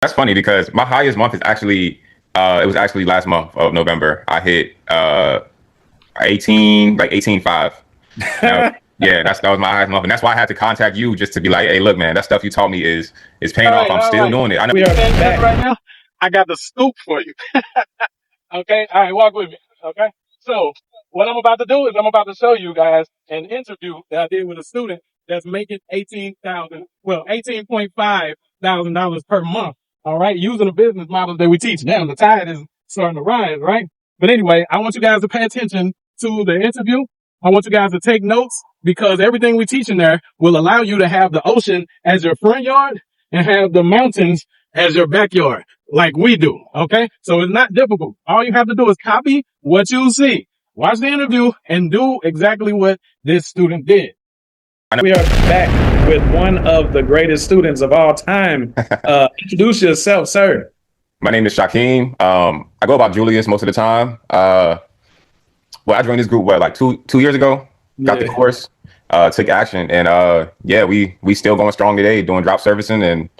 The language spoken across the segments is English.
That's funny because my highest month is actually it was actually last month of November. I hit 18 like 18.5. Yeah, that was my highest month, and that's why I had to contact you just to be like, hey, look, man, that stuff you taught me is paying off. I'm All still right. doing it. I know. We are back right now. I got the scoop for you. Okay. All right. Walk with me. Okay. So what I'm about to do is I'm about to show you guys an interview that I did with a student that's making $18,500 per month. All right. Using the business model that we teach. Now the tide is starting to rise, right? But anyway, I want you guys to pay attention to the interview. I want you guys to take notes because everything we teach in there will allow you to have the ocean as your front yard and have the mountains as your backyard, like we do. Okay. So it's not difficult. All you have to do is copy what you see, watch the interview and do exactly what this student did. We are back with one of the greatest students of all time. Introduce yourself, sir. My name is Shakeem. I go about Julius most of the time. Well, I joined this group like two years ago. Got the course, took action, and yeah, we still going strong today, doing drop servicing and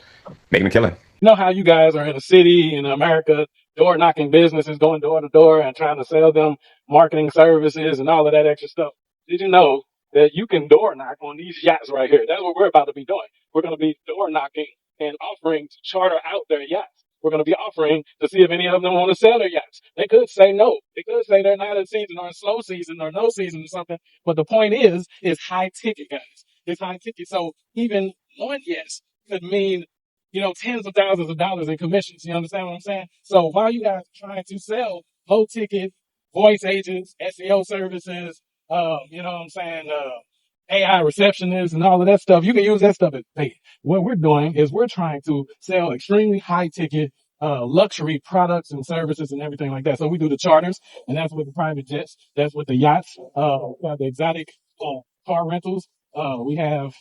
making a killing. You know how you guys are in a city in America, door knocking businesses, going door to door and trying to sell them marketing services and all of that extra stuff. Did you know that you can door knock on these yachts right here? That's what we're about to be doing. We're going to be door knocking and offering to charter out their yachts. We're going to be offering to see if any of them want to sell their yachts. They could say no. They could say they're not in season or in slow season or no season or something. But the point is high ticket, guys. It's high ticket. So even one yes could mean, tens of thousands of dollars in commissions. You understand what I'm saying? So while you guys are trying to sell low ticket voice agents, SEO services, you know what I'm saying, AI receptionists and all of that stuff, you can use that stuff as bait. What we're doing is we're trying to sell extremely high ticket luxury products and services and everything like that. So we do the charters, and that's with the private jets, that's with the yachts, we have the exotic car rentals. We have,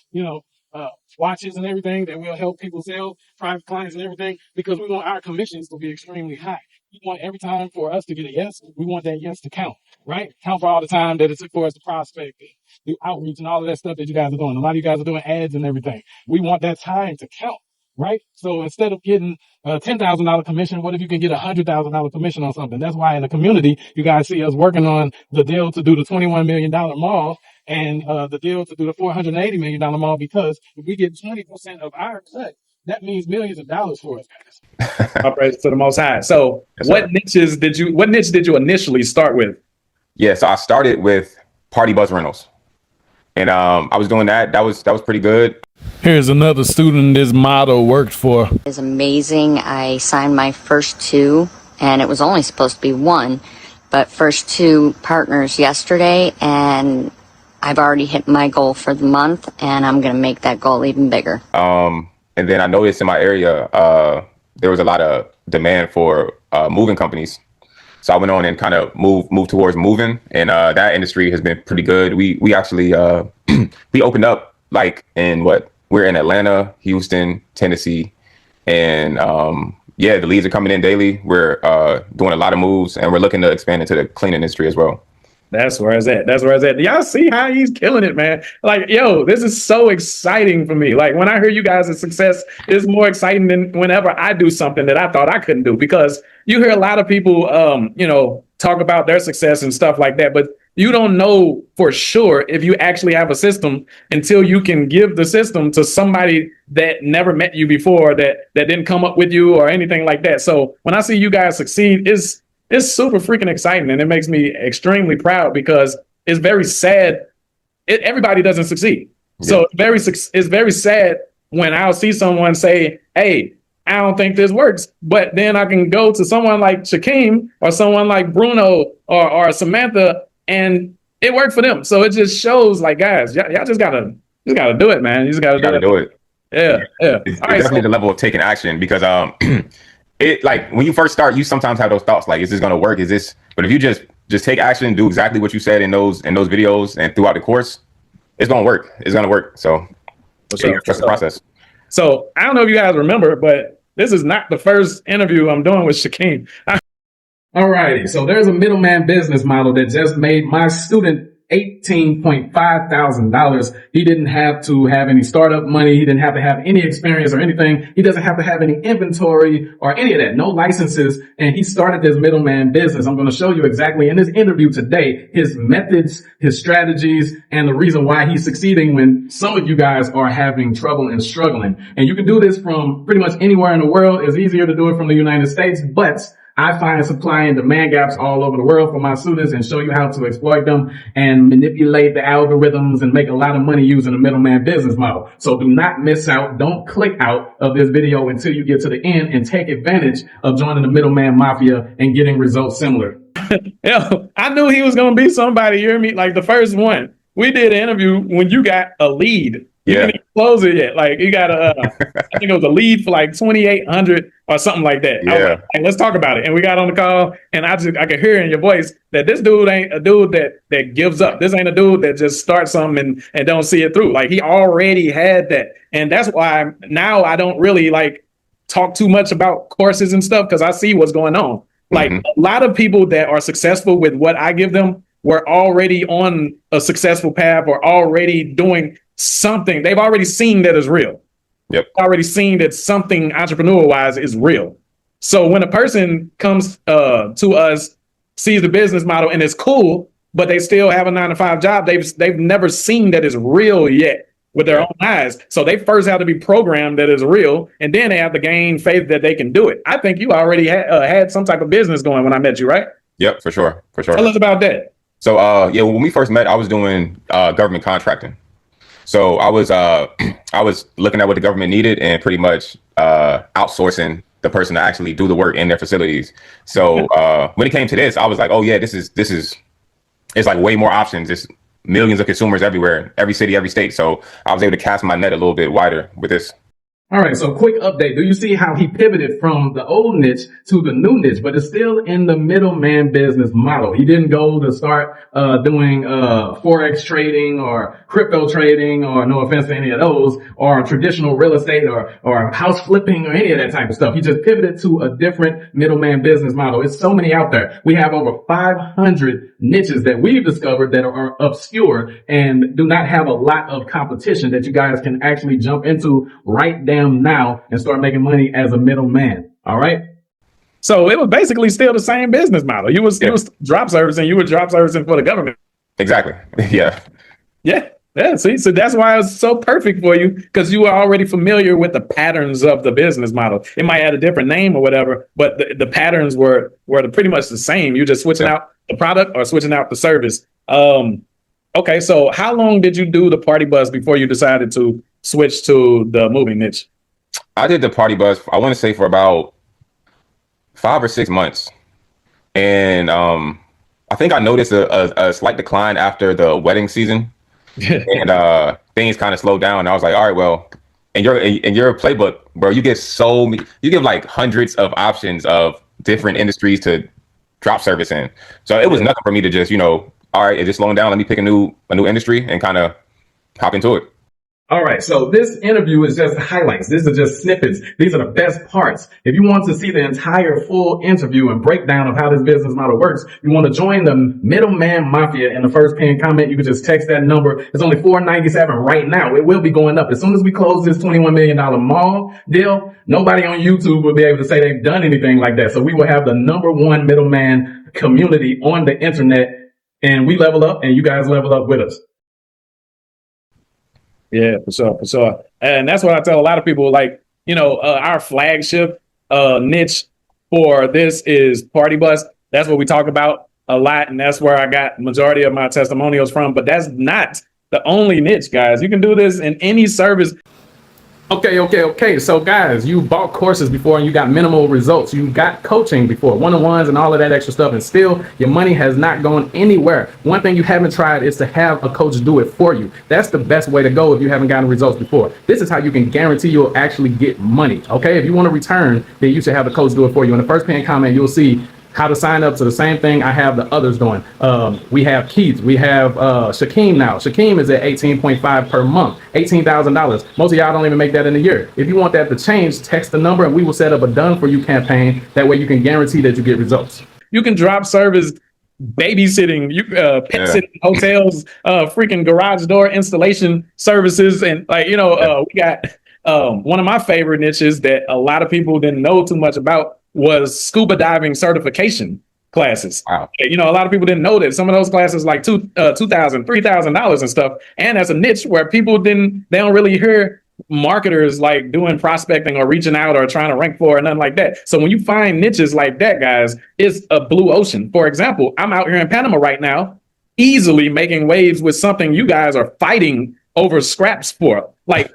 watches and everything that will help people sell, private clients and everything, because we want our commissions to be extremely high. We want every time for us to get a yes, we want that yes to count, right? Count for all the time that it took for us to prospect, do outreach and all of that stuff that you guys are doing. A lot of you guys are doing ads and everything. We want that time to count, right? So instead of getting a $10,000 commission, what if you can get a $100,000 commission on something? That's why in the community, you guys see us working on the deal to do the $21 million mall and the deal to do the $480 million mall, because if we get 20% of our cut, that means millions of dollars for us, guys. All praise to the Most High. So, what niche did you initially start with? Yeah, so I started with party bus rentals, and I was doing that. That was pretty good. Here's another student this model worked for. It's amazing. I signed my first two, and it was only supposed to be one, but first two partners yesterday, and I've already hit my goal for the month, and I'm going to make that goal even bigger. And then I noticed in my area, there was a lot of demand for moving companies. So I went on and kind of moved towards moving, and that industry has been pretty good. We actually we opened up like we're in Atlanta, Houston, Tennessee, and yeah, the leads are coming in daily. We're doing a lot of moves, and we're looking to expand into the cleaning industry as well. That's where it's at. Do y'all see how he's killing it, man? Like, yo, this is so exciting for me. Like, when I hear you guys' success, it's more exciting than whenever I do something that I thought I couldn't do, because you hear a lot of people, talk about their success and stuff like that, but you don't know for sure if you actually have a system until you can give the system to somebody that never met you before, that didn't come up with you or anything like that. So when I see you guys succeed, it's super freaking exciting, and it makes me extremely proud, because it's very sad. Everybody doesn't succeed. Yeah. So it's very sad when I'll see someone say, hey, I don't think this works. But then I can go to someone like Shakeem or someone like Bruno or Samantha, and it worked for them. So it just shows, like, guys, y'all just gotta do it, man. You just gotta do it. Yeah. It's definitely the level of taking action, because it, like, when you first start, you sometimes have those thoughts like, is this going to work? But if you just take action and do exactly what you said in those videos and throughout the course, it's going to work. It's going to work. So trust the process. So I don't know if you guys remember, but this is not the first interview I'm doing with Shakeem. All righty. So there's a middleman business model that just made my student $18,500. He didn't have to have any startup money. He didn't have to have any experience or anything. He doesn't have to have any inventory or any of that, no licenses. And he started this middleman business. I'm going to show you exactly in this interview today, his methods, his strategies, and the reason why he's succeeding when some of you guys are having trouble and struggling. And you can do this from pretty much anywhere in the world. It's easier to do it from the United States, but I find supply and demand gaps all over the world for my students and show you how to exploit them and manipulate the algorithms and make a lot of money using the middleman business model. So do not miss out. Don't click out of this video until you get to the end and take advantage of joining the middleman mafia and getting results similar. Yo, I knew he was going to be somebody. You hear me? Like the first one. We did an interview when you got a lead. You didn't even close it yet. Like you got I think it was a lead for like 2,800 or something like that. Yeah. I was like, hey, let's talk about it. And we got on the call, and I could hear in your voice that this dude ain't a dude that gives up. This ain't a dude that just starts something and don't see it through. Like he already had that, and that's why now I don't really like talk too much about courses and stuff because I see what's going on. Like a lot of people that are successful with what I give them were already on a successful path or already doing something. They've already seen that is real. Yep. Already seen that something entrepreneur wise is real. So when a person comes to us, sees the business model and it's cool, but they still have a 9-to-5 job, they've never seen that it's real yet with their own eyes. So they first have to be programmed that it's real, and then they have to gain faith that they can do it. I think you already had some type of business going when I met you, right? Yep, for sure. Tell us about that. So when we first met, I was doing government contracting. So I was looking at what the government needed and pretty much outsourcing the person to actually do the work in their facilities. So when it came to this, I was like, oh yeah, this is it's like way more options. There's millions of consumers everywhere, every city, every state. So I was able to cast my net a little bit wider with this. All right, so quick update. Do you see how he pivoted from the old niche to the new niche, but it's still in the middleman business model? He didn't go to start doing forex trading or crypto trading, or no offense to any of those, or traditional real estate or house flipping or any of that type of stuff. He just pivoted to a different middleman business model. It's so many out there. We have over 500 niches that we've discovered that are obscure and do not have a lot of competition that you guys can actually jump into right down now and start making money as a middleman. All right. So it was basically still the same business model. You was drop servicing. You were drop servicing for the government. Exactly. Yeah. See, so that's why it's so perfect for you, because you were already familiar with the patterns of the business model. It might have a different name or whatever, but the patterns were pretty much the same. You just switching out the product or switching out the service. Okay. So how long did you do the party bus before you decided to switch to the moving niche? I did the party bus, I want to say, for about 5 or 6 months. And I think I noticed a slight decline after the wedding season. And things kind of slowed down. I was like, all right, well, in your playbook, bro, you give like hundreds of options of different industries to drop service in. So it was nothing for me to just, all right, it's just slowing down. Let me pick a new industry and kind of hop into it. All right, so this interview is just highlights. These are just snippets. These are the best parts. If you want to see the entire full interview and breakdown of how this business model works, you want to join the Middleman Mafia. In the first pinned comment, you can just text that number. It's only $497 right now. It will be going up. As soon as we close this $21 million mall deal, nobody on YouTube will be able to say they've done anything like that. So we will have the #1 middleman community on the internet, and we level up and you guys level up with us. Yeah, for sure. And that's what I tell a lot of people, like, our flagship niche for this is Party Bus. That's what we talk about a lot. And that's where I got majority of my testimonials from. But that's not the only niche, guys. You can do this in any service. Okay. So guys, you bought courses before and you got minimal results. You got coaching before, one-on-ones and all of that extra stuff, and still your money has not gone anywhere. One thing you haven't tried is to have a coach do it for you. That's the best way to go if you haven't gotten results before. This is how you can guarantee you'll actually get money. Okay, if you want to return, then you should have the coach do it for you. In the first pinned comment, you'll see how to sign up to the same thing I have the others doing. We have Keith, we have Shakeem now. Shakeem is at 18.5 per month, $18,000. Most of y'all don't even make that in a year. If you want that to change, text the number and we will set up a done for you campaign. That way you can guarantee that you get results. You can drop service babysitting, pet Yeah. sitting, hotels, freaking garage door installation services, and we got one of my favorite niches that a lot of people didn't know too much about was scuba diving certification classes. Wow. A lot of people didn't know that some of those classes like $2,000, $3,000 and stuff, and that's a niche where they don't really hear marketers like doing prospecting or reaching out or trying to rank for or nothing like that. So when you find niches like that, guys, it's a blue ocean. For example, I'm out here in Panama right now, easily making waves with something you guys are fighting over scraps for. Like,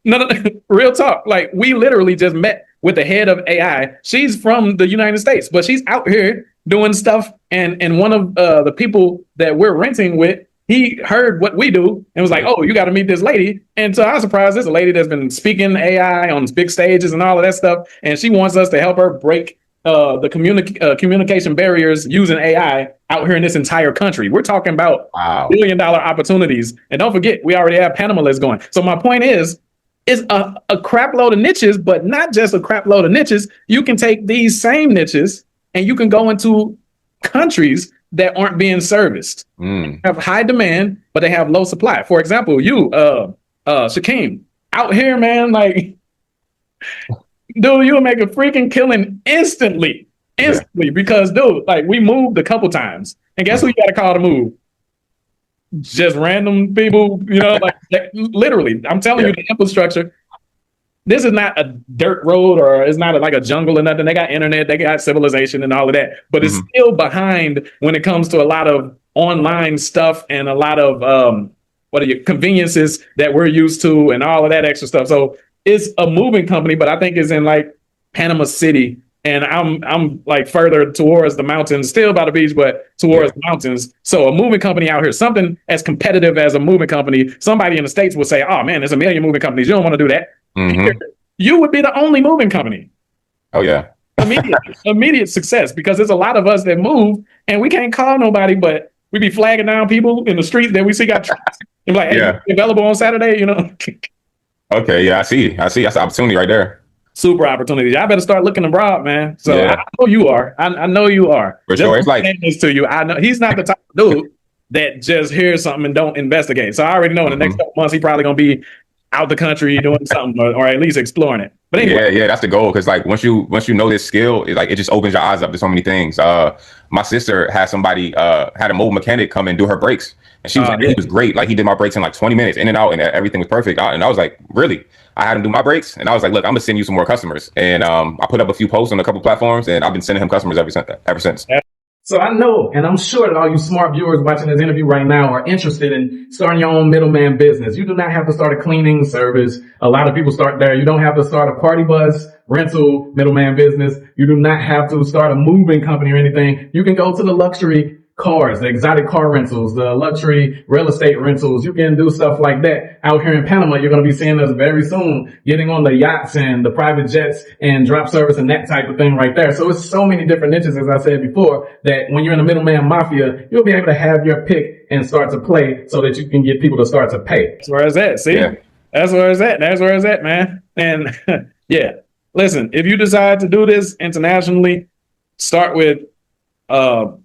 no, real talk. Like, we literally just met with the head of AI. She's from the United States, but she's out here doing stuff. And one of the people that we're renting with, he heard what we do and was like, oh, you got to meet this lady. And to our surprise, there's a lady that's been speaking AI on big stages and all of that stuff. And she wants us to help her break the communication barriers using AI out here in this entire country. We're talking about $1 billion opportunities. And don't forget, we already have Panama list going. So my point is, it's a crap load of niches, but not just a crap load of niches. You can take these same niches and you can go into countries that aren't being serviced. Have high demand, but they have low supply. For example, you, Shakeem, out here, man, like, dude, you'll make a freaking killing instantly, because, dude, like, we moved a couple times, and guess who you got to call to move? Just random people, like literally. I'm telling you, the infrastructure. This is not a dirt road, or it's not like a jungle or nothing. They got internet, they got civilization and all of that, but it's still behind when it comes to a lot of online stuff and a lot of conveniences that we're used to and all of that extra stuff. So it's a moving company, but I think it's in like Panama City, and I'm like further towards the mountains, still by the beach, but towards the mountains. So a moving company out here, something as competitive as a moving company, somebody in the States would say, oh man, there's a million moving companies. You don't want to do that. You would be the only moving company. Oh yeah. Immediate success, because there's a lot of us that move and we can't call nobody, but we be flagging down people in the street that we see got trucks. And like, hey, available on Saturday, Okay, yeah, I see. That's an opportunity right there. Super opportunity. I better start looking abroad, man. So I know you are. I know you are. For sure. It's like this to you. I know he's not the type of dude that just hears something and don't investigate. So I already know in the next couple months he probably gonna be out the country doing something, or at least exploring it. But anyway. Yeah, that's the goal. Because like once you know this skill, it just opens your eyes up to so many things. My sister had somebody had a mobile mechanic come and do her brakes, and she was like, it was great. Like he did my brakes in like 20 minutes, in and out, and everything was perfect. And I was like, really? I had him do my brakes, and I was like, look, I'm gonna send you some more customers. And I put up a few posts on a couple platforms, and I've been sending him customers ever since. So I know, and I'm sure that all you smart viewers watching this interview right now are interested in starting your own middleman business. You do not have to start a cleaning service. A lot of people start there. You don't have to start a party bus rental middleman business. You do not have to start a moving company or anything. You can go to the luxury cars, the exotic car rentals, the luxury real estate rentals. You can do stuff like that. Out here in Panama, you're going to be seeing us very soon getting on the yachts and the private jets and drop service and that type of thing right there. So it's so many different niches, as I said before, that when you're in the middleman mafia, you'll be able to have your pick and start to play so that you can get people to start to pay. That's where it's at. See, that's where it's at. That's where it's at, man. And listen, if you decide to do this internationally, start with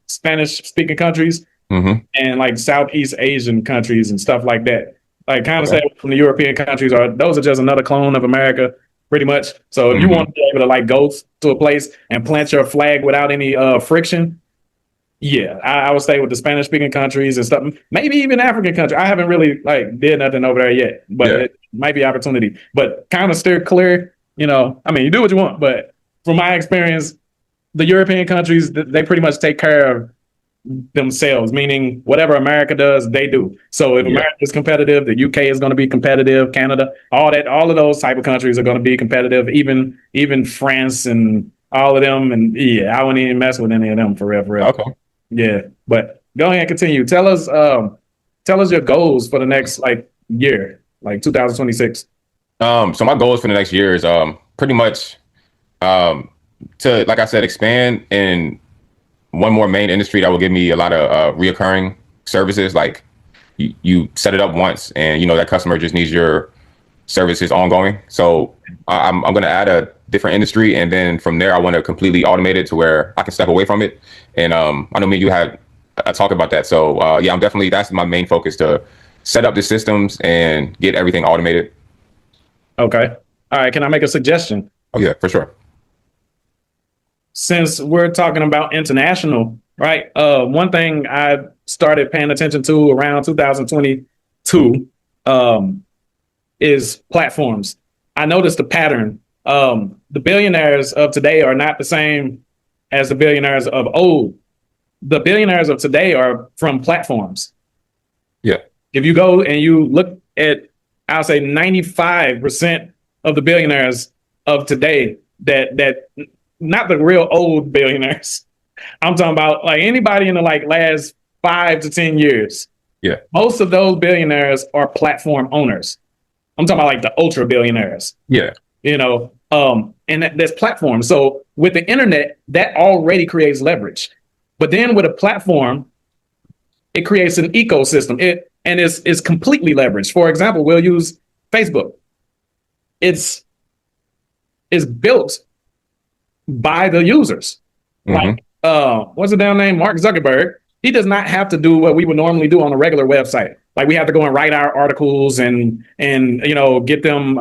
Spanish speaking countries and like Southeast Asian countries and stuff like that. Like kind of say from the European countries, those are just another clone of America, pretty much. So if you want to be able to like go to a place and plant your flag without any friction, I would stay with the Spanish speaking countries and stuff. Maybe even African countries. I haven't really like did nothing over there yet, but it might be opportunity. But kind of steer clear. I mean, you do what you want, but from my experience, the European countries, they pretty much take care of themselves, meaning whatever America does, they do. So if America is competitive, the UK is going to be competitive, Canada, all of those type of countries are going to be competitive, even France and all of them. And I wouldn't even mess with any of them for real. Okay. Yeah. But go ahead and continue. Tell us your goals for the next like year, like 2026. So my goals for the next year is pretty much to, like I said, expand in one more main industry that will give me a lot of reoccurring services. Like you set it up once and that customer just needs your services ongoing. So I'm going to add a different industry, and then from there I want to completely automate it to where I can step away from it. And I know me and you had talk about that. So yeah, that's my main focus, to set up the systems and get everything automated. Okay. All right. Can I make a suggestion? Oh yeah, for sure. Since we're talking about international, right? One thing I started paying attention to around 2022 is platforms. I noticed the pattern. The billionaires of today are not the same as the billionaires of old. The billionaires of today are from platforms. Yeah. If you go and you look at, I'll say 95% of the billionaires of today, that not the real old billionaires. I'm talking about like anybody in the like last 5 to 10 years. Yeah. Most of those billionaires are platform owners. I'm talking about like the ultra billionaires. Yeah. You know, and there's platforms. So with the internet, that already creates leverage. But then with a platform, it creates an ecosystem. And it's completely leveraged. For example, we'll use Facebook. It's built by the users. Mm-hmm. Like, what's the damn name? Mark Zuckerberg. He does not have to do what we would normally do on a regular website. Like we have to go and write our articles and you know, get them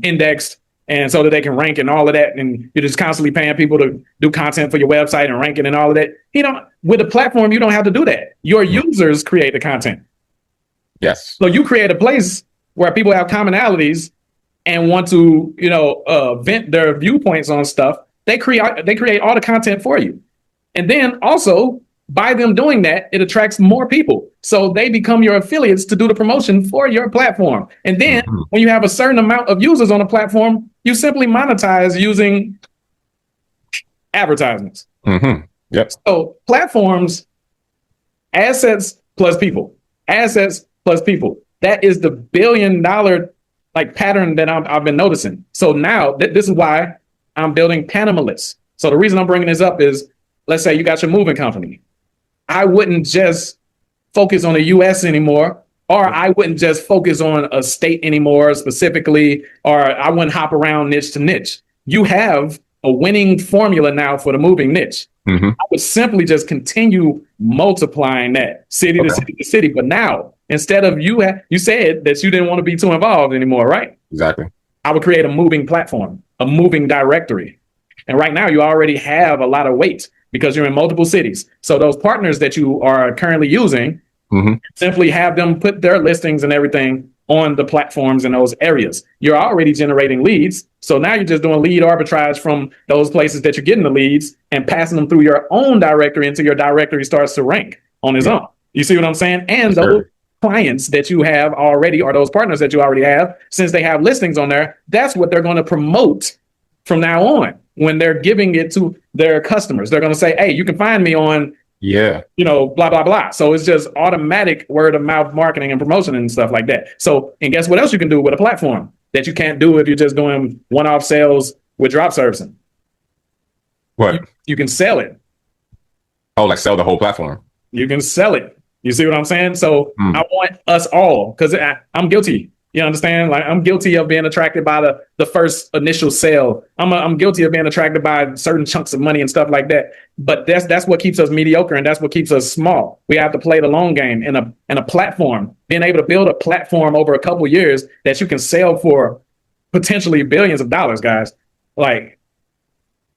indexed, and so that they can rank and all of that. And you're just constantly paying people to do content for your website and ranking and all of that. You know, with a platform, you don't have to do that. Your users create the content. Yes. So you create a place where people have commonalities and want to, you know, vent their viewpoints on stuff. They create all the content for you. And then also by them doing that, it attracts more people. So they become your affiliates to do the promotion for your platform. And then when you have a certain amount of users on a platform, you simply monetize using advertisements. Mm-hmm. Yep. So platforms, assets plus people, assets plus people. That is the $1 billion like pattern that I've been noticing. So now this is why I'm building Panama lists. So the reason I'm bringing this up is, let's say you got your moving company. I wouldn't just focus on the US anymore, or I wouldn't just focus on a state anymore specifically, or I wouldn't hop around niche to niche. You have a winning formula now for the moving niche. Mm-hmm. I would simply just continue multiplying that city to city to city. But now, instead of you said that you didn't want to be too involved anymore, right? Exactly. I would create a moving platform, a moving directory. And right now you already have a lot of weight because you're in multiple cities. So those partners that you are currently using, simply have them put their listings and everything on the platforms in those areas. You're already generating leads. So now you're just doing lead arbitrage from those places that you're getting the leads and passing them through your own directory until your directory starts to rank on its own. You see what I'm saying? And those clients that you have already, or those partners that you already have, since they have listings on there, that's what they're going to promote from now on. When they're giving it to their customers, they're going to say, hey, you can find me on, you know, blah, blah, blah. So it's just automatic word of mouth marketing and promotion and stuff like that. So, and guess what else you can do with a platform that you can't do if you're just doing one-off sales with drop servicing? What? You can sell it. Oh, like sell the whole platform. You can sell it. You see what I'm saying? So I want us all, because I'm guilty. You understand? Like I'm guilty of being attracted by the first initial sale. I'm guilty of being attracted by certain chunks of money and stuff like that. But that's what keeps us mediocre, and that's what keeps us small. We have to play the long game in a platform. Being able to build a platform over a couple of years that you can sell for potentially billions of dollars, guys. Like,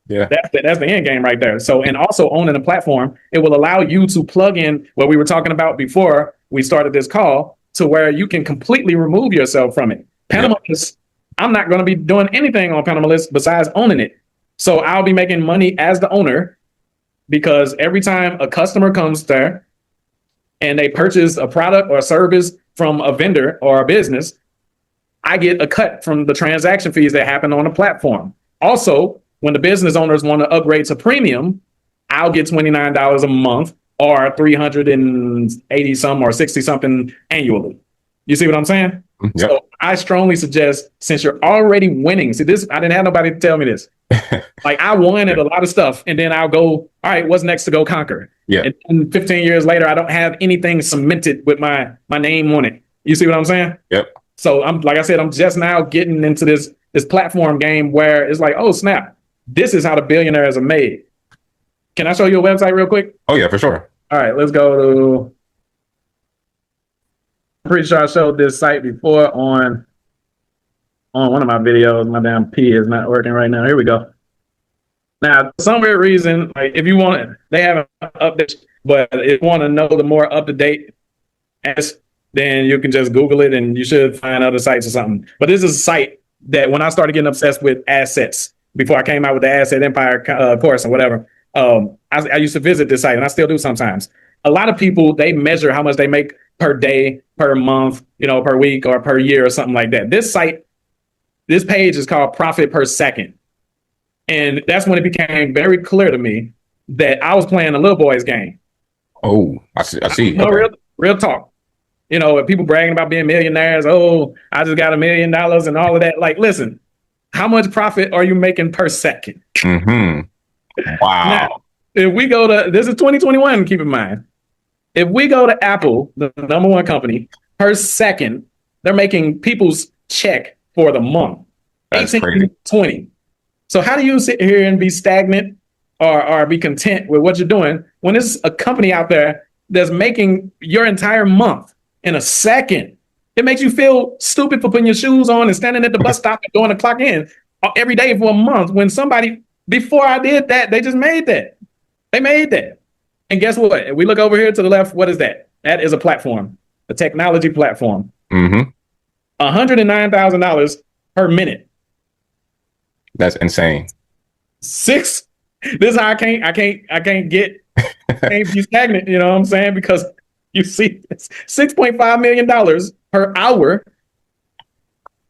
that's the end game right there. So, and also owning a platform, it will allow you to plug in what we were talking about before we started this call, to where you can completely remove yourself from it. Panama List, I'm not going to be doing anything on Panama List besides owning it. So I'll be making money as the owner, because every time a customer comes there and they purchase a product or a service from a vendor or a business, I get a cut from the transaction fees that happen on the platform. Also, when the business owners want to upgrade to premium, I'll get $29 a month, or 380 some or 60 something annually. You see what I'm saying? Yep. So I strongly suggest, since you're already winning, see this, I didn't have nobody to tell me this. Like I won at a lot of stuff, and then I'll go, all right, what's next to go conquer? And 15 years later, I don't have anything cemented with my name on it. You see what I'm saying? Yep. So I'm, like I said, I'm just now getting into this platform game where it's like, oh snap, this is how the billionaires are made. Can I show you a website real quick? Oh yeah, for sure. All right, let's go to. I'm pretty sure I showed this site before on one of my videos. My damn P is not working right now. Here we go. Now, for some weird reason, like if you want it, they haven't updated, but if you want to know the more up to date, then you can just Google it, and you should find other sites or something. But this is a site that when I started getting obsessed with assets, before I came out with the Asset Empire course or whatever, I used to visit this site, and I still do sometimes. A lot of people, they measure how much they make per day, per month, per week, or per year, or something like that. This page is called Profit Per Second. And that's when it became very clear to me that I was playing a little boy's game. Oh, I see. Okay. Real talk. People bragging about being millionaires. Oh, I just got $1 million and all of that. Like, listen, how much profit are you making per second? Mm-hmm. Wow. Now, if we go to, this is 2021, keep in mind. If we go to Apple, the number one company, per second, they're making people's check for the month. That's 18, crazy. 20. So how do you sit here and be stagnant or be content with what you're doing when there's a company out there that's making your entire month in a second? It makes you feel stupid for putting your shoes on and standing at the bus stop and going to clock in every day for a month when somebody, before I did that, they just made that. They made that. And guess what? If we look over here to the left, what is that? That is a platform, a technology platform. Mm-hmm. $109,000 per minute. That's insane. This is how I can't be stagnant, you know what I'm saying? Because you see $6.5 million per hour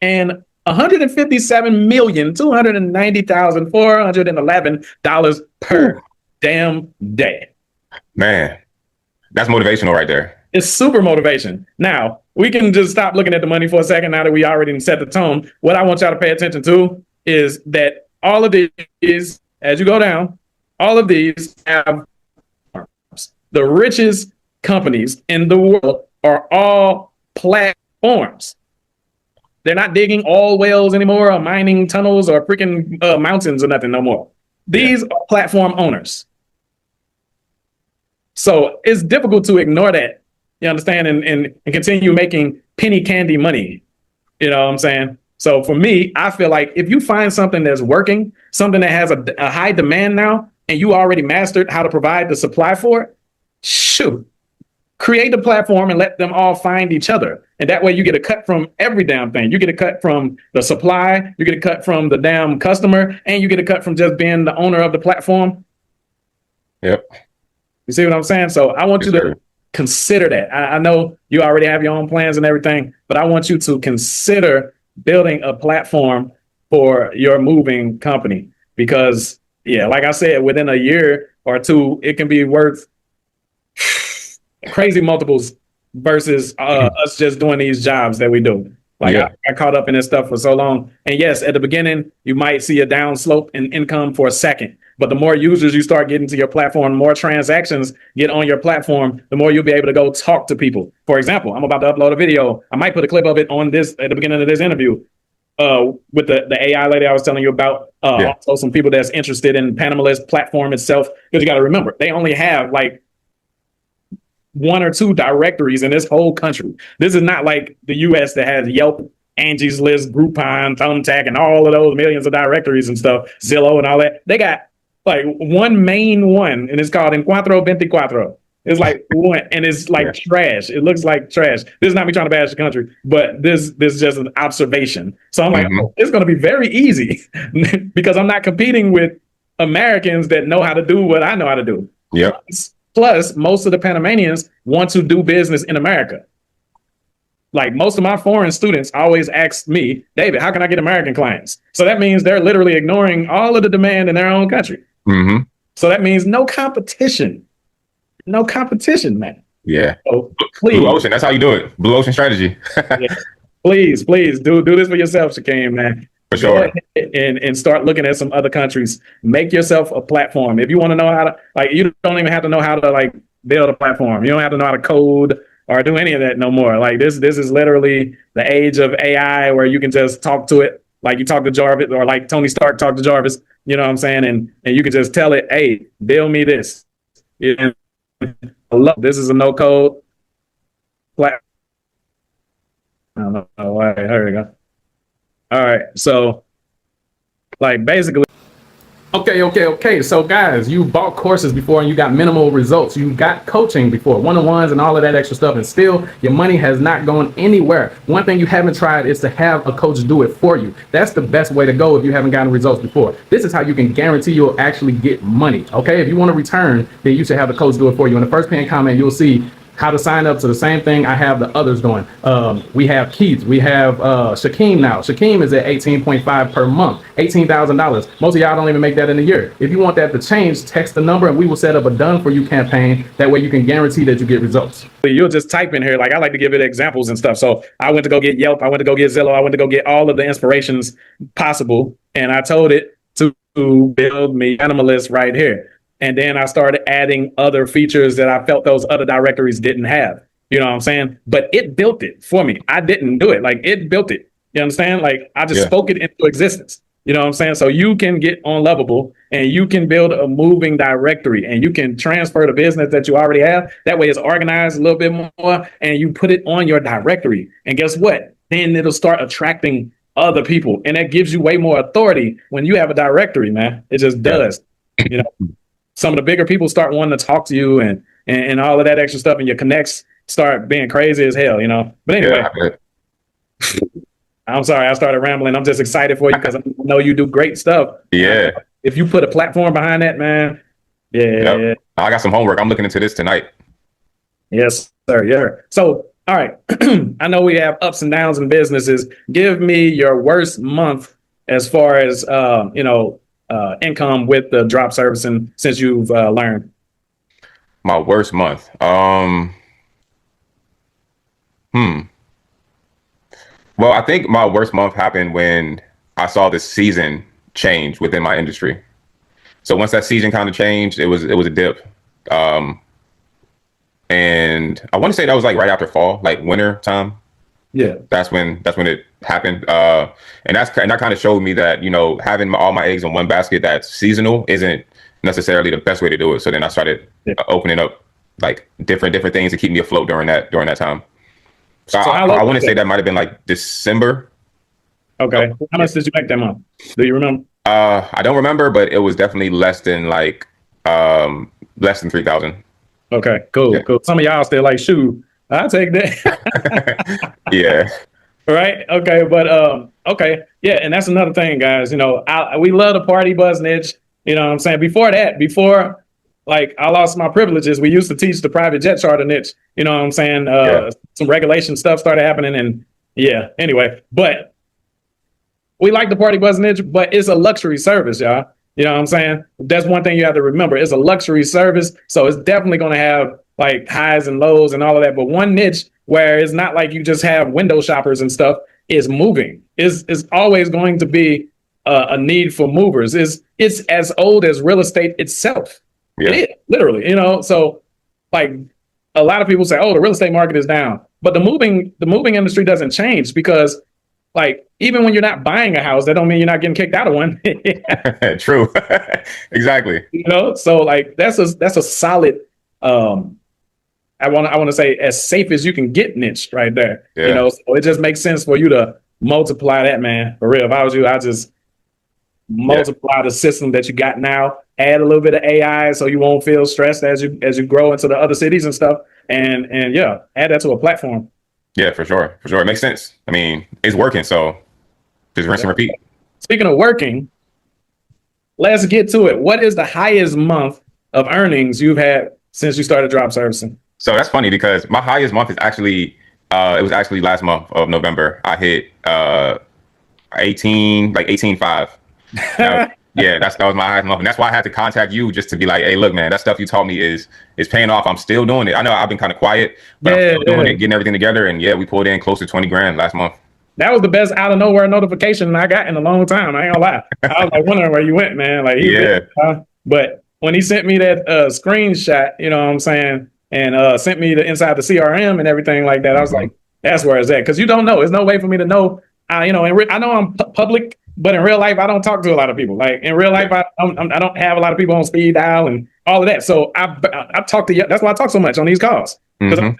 and $157,290,411 per damn day. Man, that's motivational right there. It's super motivation. Now, we can just stop looking at the money for a second now that we already set the tone. What I want y'all to pay attention to is that all of these, as you go down, all of these have the richest companies in the world are all platforms. They're not digging oil wells anymore or mining tunnels or freaking mountains or nothing no more. These are platform owners. So it's difficult to ignore that, you understand, and continue making penny candy money. You know what I'm saying? So for me, I feel like if you find something that's working, something that has a high demand now, and you already mastered how to provide the supply for it, shoot, create the platform and let them all find each other. And that way you get a cut from every damn thing. You get a cut from the supply, you get a cut from the damn customer, and you get a cut from just being the owner of the platform. Yep. You see what I'm saying? So I want you to consider that. I know you already have your own plans and everything, but I want you to consider building a platform for your moving company because, like I said, within a year or two, it can be worth crazy multiples versus us just doing these jobs that we do. Like I got caught up in this stuff for so long. And yes, at the beginning, you might see a down slope in income for a second. But the more users you start getting to your platform, the more transactions get on your platform, the more you'll be able to go talk to people. For example, I'm about to upload a video. I might put a clip of it on this at the beginning of this interview with the AI lady I was telling you about. Also some people that's interested in Panama's platform itself. Because you got to remember, they only have like 1 or 2 directories in this whole country. This is not like the US that has Yelp, Angie's List, Groupon, Thumbtack, and all of those millions of directories and stuff, Zillow and all that. They got like one main one, and it's called Encuentro 24. It's like one, and it's like trash. It looks like trash. This is not me trying to bash the country, but this is just an observation. So I'm like, it's going to be very easy because I'm not competing with Americans that know how to do what I know how to do. Yep. Plus, most of the Panamanians want to do business in America. Like most of my foreign students always ask me, David, how can I get American clients? So that means they're literally ignoring all of the demand in their own country. Mm-hmm. So that means no competition. No competition, man. Yeah. So please. Blue Ocean, that's how you do it. Blue Ocean strategy. Please do this for yourself, Shaquem, man. For sure. And start looking at some other countries. Make yourself a platform. If you want to know how to, like, you don't even have to know how to like build a platform. You don't have to know how to code or do any of that no more. Like this is literally the age of AI where you can just talk to it like you talk to Jarvis, or like Tony Stark talked to Jarvis, you know what I'm saying? And you can just tell it, hey, build me this. And this is a no code platform. I don't know why. Here we go. All right. So like basically, okay. So guys, you bought courses before and you got minimal results. You got coaching before, one-on-ones and all of that extra stuff, and still your money has not gone anywhere. One thing you haven't tried is to have a coach do it for you. That's the best way to go if you haven't gotten results before. This is how you can guarantee you'll actually get money. Okay, if you want to return, then you should have the coach do it for you. In the first pinned comment, you'll see how to sign up to the same thing I have the others doing. We have Keith, we have Shakeem now. Shakeem is at 18.5 per month, $18,000. Most of y'all don't even make that in a year. If you want that to change, text the number and we will set up a done for you campaign. That way you can guarantee that you get results. You'll just type in here, like I like to give it examples and stuff. So I went to go get Yelp, I went to go get Zillow, I went to go get all of the inspirations possible. And I told it to build me Minimalist right here. And then I started adding other features that I felt those other directories didn't have. You know what I'm saying? But it built it for me. I didn't do it. Like it built it. You understand? Like I just spoke it into existence. You know what I'm saying? So you can get on Lovable and you can build a moving directory and you can transfer the business that you already have. That way it's organized a little bit more and you put it on your directory. And guess what? Then it'll start attracting other people. And that gives you way more authority when you have a directory, man. It just does. You know? Some of the bigger people start wanting to talk to you and all of that extra stuff, and your connects start being crazy as hell, you know. But anyway, I'm sorry I started rambling. I'm just excited for you because I know you do great stuff. Yeah. If you put a platform behind that, man. Yeah. I got some homework. I'm looking into this tonight. Yes, sir. Yeah. So, all right. I know we have ups and downs in businesses. Give me your worst month as far as, income with the drop servicing since you've learned. My worst month. Well, I think my worst month happened when I saw the season change within my industry. So once that season kind of changed, it was a dip. And I want to say that was like right after fall, like winter time. Yeah, that's when it happened. And that kind of showed me that, you know, having all my eggs in one basket that's seasonal isn't necessarily the best way to do it. So then I started opening up like different things to keep me afloat during that time. So I want to say that might have been like December. Okay. How much did you make that month? Do you remember? I don't remember, but it was definitely less than 3,000. Okay, cool. Some of y'all still like, shoot, I'll take that. Yeah. Right. Okay. But okay. Yeah. And that's another thing, guys. You know, we love the party buzz niche. You know what I'm saying? Before like I lost my privileges, we used to teach the private jet charter niche. You know what I'm saying? Some regulation stuff started happening, and anyway, but we like the party buzz niche, but it's a luxury service, y'all. You know what I'm saying? That's one thing you have to remember. It's a luxury service, so it's definitely going to have like highs and lows and all of that. But one niche where it's not like you just have window shoppers and stuff is moving. Is always going to be a need for movers. It's as old as real estate itself. Yeah. It is, literally, you know. So like a lot of people say, oh, the real estate market is down. But the moving industry doesn't change because like even when you're not buying a house, that don't mean you're not getting kicked out of one. True. Exactly. You know, so like that's a solid I want to say as safe as you can get niche right there. Yeah. You know, so it just makes sense for you to multiply that, man. For real. If I was you, I just multiply the system that you got now, add a little bit of AI so you won't feel stressed as you grow into the other cities and stuff. And add that to a platform. Yeah, for sure. It makes sense. I mean, it's working, so just rinse and repeat. Speaking of working, let's get to it. What is the highest month of earnings you've had since you started drop servicing? So that's funny because my highest month is actually it was actually last month of November. I hit 18.5. Yeah, that was my highest month, and that's why I had to contact you just to be like, hey, look, man, that stuff you taught me is paying off. I'm still doing it. I know I've been kind of quiet, but I'm still doing it, getting everything together, and we pulled in close to 20 grand last month. That was the best out of nowhere notification I got in a long time. I ain't gonna lie. I was like wondering where you went, man. Like, but when he sent me that screenshot, you know what I'm saying, and sent me the inside the CRM and everything like that, I was like, that's where it's at. Because you don't know. There's no way for me to know I know I'm public, but in real life, I don't talk to a lot of people. Like in real life, I don't have a lot of people on speed dial and all of that. So I talk to you. That's why I talk so much on these calls. Because,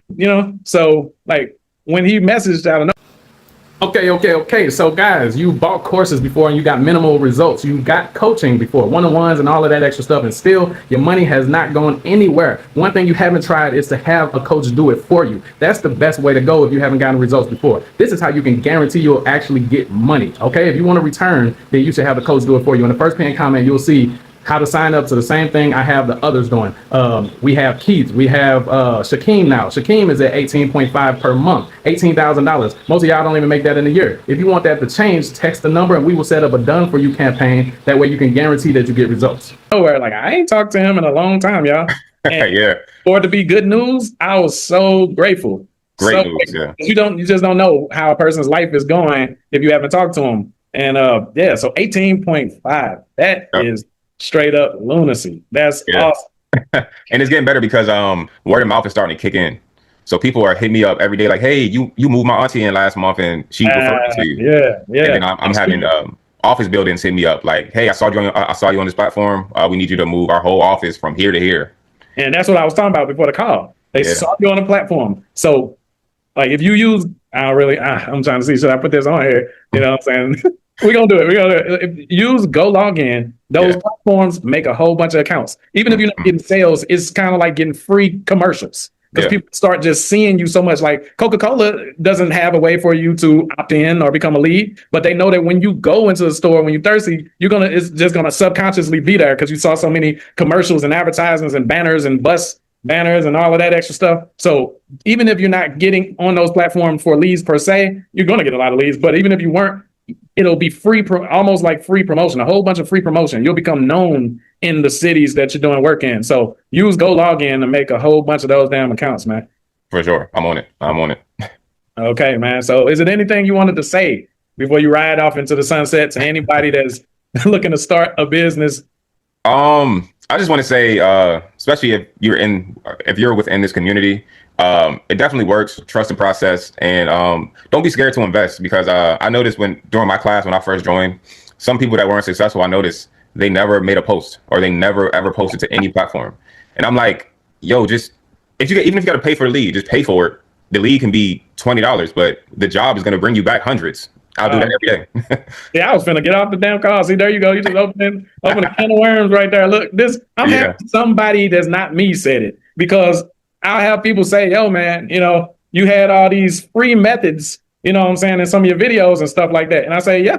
so like when he messaged out of Okay. So guys, you bought courses before and you got minimal results. You got coaching before, one-on-ones and all of that extra stuff, and still your money has not gone anywhere. One thing you haven't tried is to have a coach do it for you. That's the best way to go if you haven't gotten results before. This is how you can guarantee you'll actually get money. Okay, if you want to return, then you should have the coach do it for you. In the first pinned comment, you'll see how to sign up to the same thing I have the others doing. We have Keith, we have Shakeem now. Shakeem is at 18.5 per month, $18,000. Most of y'all don't even make that in a year. If you want that to change, text the number and we will set up a done for you campaign. That way you can guarantee that you get results. Nowhere, like I ain't talked to him in a long time, y'all. Yeah. For it to be good news, I was so grateful. Great news, yeah. You just don't know how a person's life is going if you haven't talked to them. And so 18.5, that is straight up lunacy. That's awesome. And it's getting better because word of mouth is starting to kick in. So people are hitting me up every day like, hey, you moved my auntie in last month and she referred to you. Yeah. And then I'm having office buildings hit me up like, hey, I saw you on this platform. We need you to move our whole office from here to here. And that's what I was talking about before the call. They saw you on the platform. So like if you use, I'm trying to see, should I put this on here? You know what I'm saying? We're gonna do it. If use Go Log In. Those platforms make a whole bunch of accounts. Even if you're not getting sales, it's kind of like getting free commercials because people start just seeing you so much. Like Coca-Cola doesn't have a way for you to opt in or become a lead, but they know that when you go into the store, when you're thirsty, it's just gonna subconsciously be there because you saw so many commercials and advertisements and banners and bus banners and all of that extra stuff. So even if you're not getting on those platforms for leads per se, you're gonna get a lot of leads. But even if you weren't, it'll be free, almost like free promotion, a whole bunch of free promotion. You'll become known in the cities that you're doing work in. So use Go Log In to make a whole bunch of those damn accounts, man. For sure. I'm on it. Okay, man. So is it anything you wanted to say before you ride off into the sunset to anybody that's looking to start a business? I just want to say, especially if you're within this community, it definitely works. Trust the process, and don't be scared to invest because I noticed during my class when I first joined, some people that weren't successful, I noticed they never made a post or they never ever posted to any platform, and I'm like, yo, even if you got to pay for a lead, just pay for it. The lead can be $20, but the job is going to bring you back hundreds. I'll do that every day. Yeah, I was finna get off the damn call. See, there you go. You just open a can of worms right there. Look, I'm happy somebody that's not me said it because I'll have people say, yo, man, you had all these free methods, you know what I'm saying, in some of your videos and stuff like that. And I say, yeah,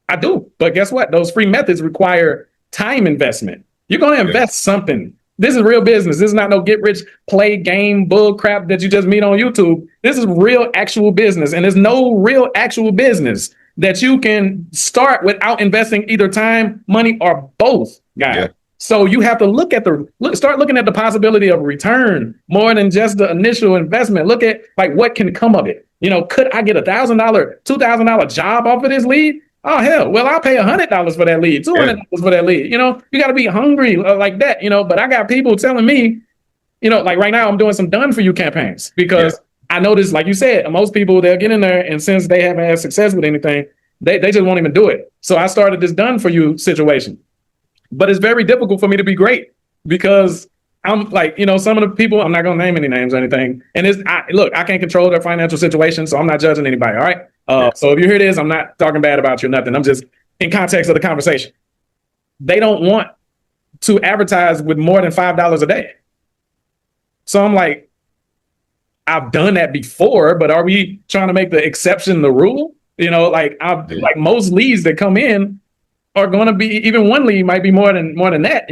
I do. But guess what? Those free methods require time investment. You're going to invest something. This is real business. This is not no get rich, play game bull crap that you just meet on YouTube. This is real actual business. And there's no real actual business that you can start without investing either time, money, or both, guys. Yeah. So you have to start looking at the possibility of return more than just the initial investment. Look at like what can come of it. Could I get $1,000, $2,000 job off of this lead? Oh, hell. Well, I'll pay $100 for that lead, $200 for that lead. You got to be hungry like that, but I got people telling me, like right now I'm doing some done for you campaigns because I noticed, like you said, most people, they'll get in there and since they haven't had success with anything, they just won't even do it. So I started this done for you situation, but it's very difficult for me to be great because I'm like, some of the people, I'm not going to name any names or anything. And I can't control their financial situation. So I'm not judging anybody. All right. So if you hear this, I'm not talking bad about you or nothing. I'm just in context of the conversation. They don't want to advertise with more than $5 a day. So I'm like, I've done that before, but are we trying to make the exception the rule? Like most leads that come in are going to be, even one lead might be more than that,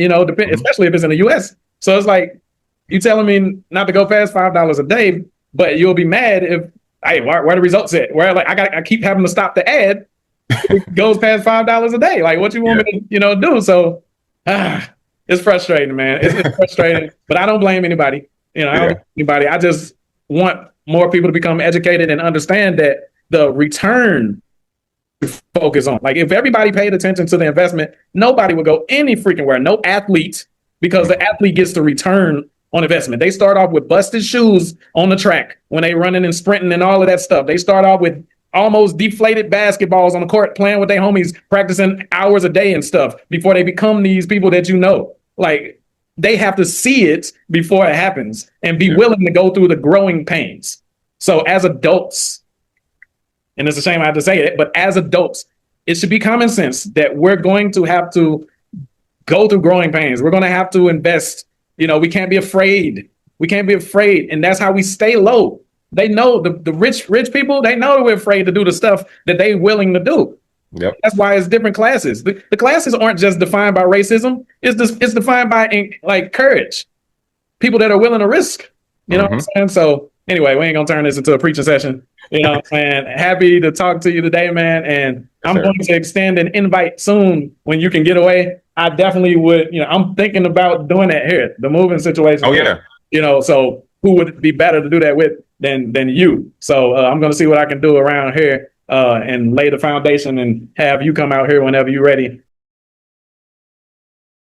especially if it's in the US. So it's like, you telling me not to go past $5 a day, but you'll be mad if, hey, where the results at? Where like I keep having to stop the ad. It goes past $5 a day. Like what you want me to, do? So it's frustrating, man. It's frustrating, but I don't blame anybody. I don't blame anybody. I just want more people to become educated and understand that the return focus on. Like if everybody paid attention to the investment, nobody would go any freaking where. No athlete, because the athlete gets the return on investment. They start off with busted shoes on the track when they running and sprinting and all of that stuff. They start off with almost deflated basketballs on the court, playing with their homies, practicing hours a day and stuff before they become these people that you know. Like, they have to see it before it happens and be willing to go through the growing pains. So as adults, and it's a shame I have to say it, but as adults, it should be common sense that we're going to have to go through growing pains. We're going to have to invest. You know, we can't be afraid. We can't be afraid. And that's how we stay low. They know the rich people, they know that we're afraid to do the stuff that they're willing to do. Yep. That's why it's different classes. The classes aren't just defined by racism. It's defined by like courage. People that are willing to risk. You know what I'm saying? So anyway, we ain't gonna turn this into a preaching session. You know what I'm saying? Happy to talk to you today, man. And I'm going to extend an invite soon when you can get away. I definitely would, you know, I'm thinking about doing that here, the moving situation. Oh, yeah. You know, so who would be better to do that with than you? So I'm going to see what I can do around here and lay the foundation and have you come out here whenever you're ready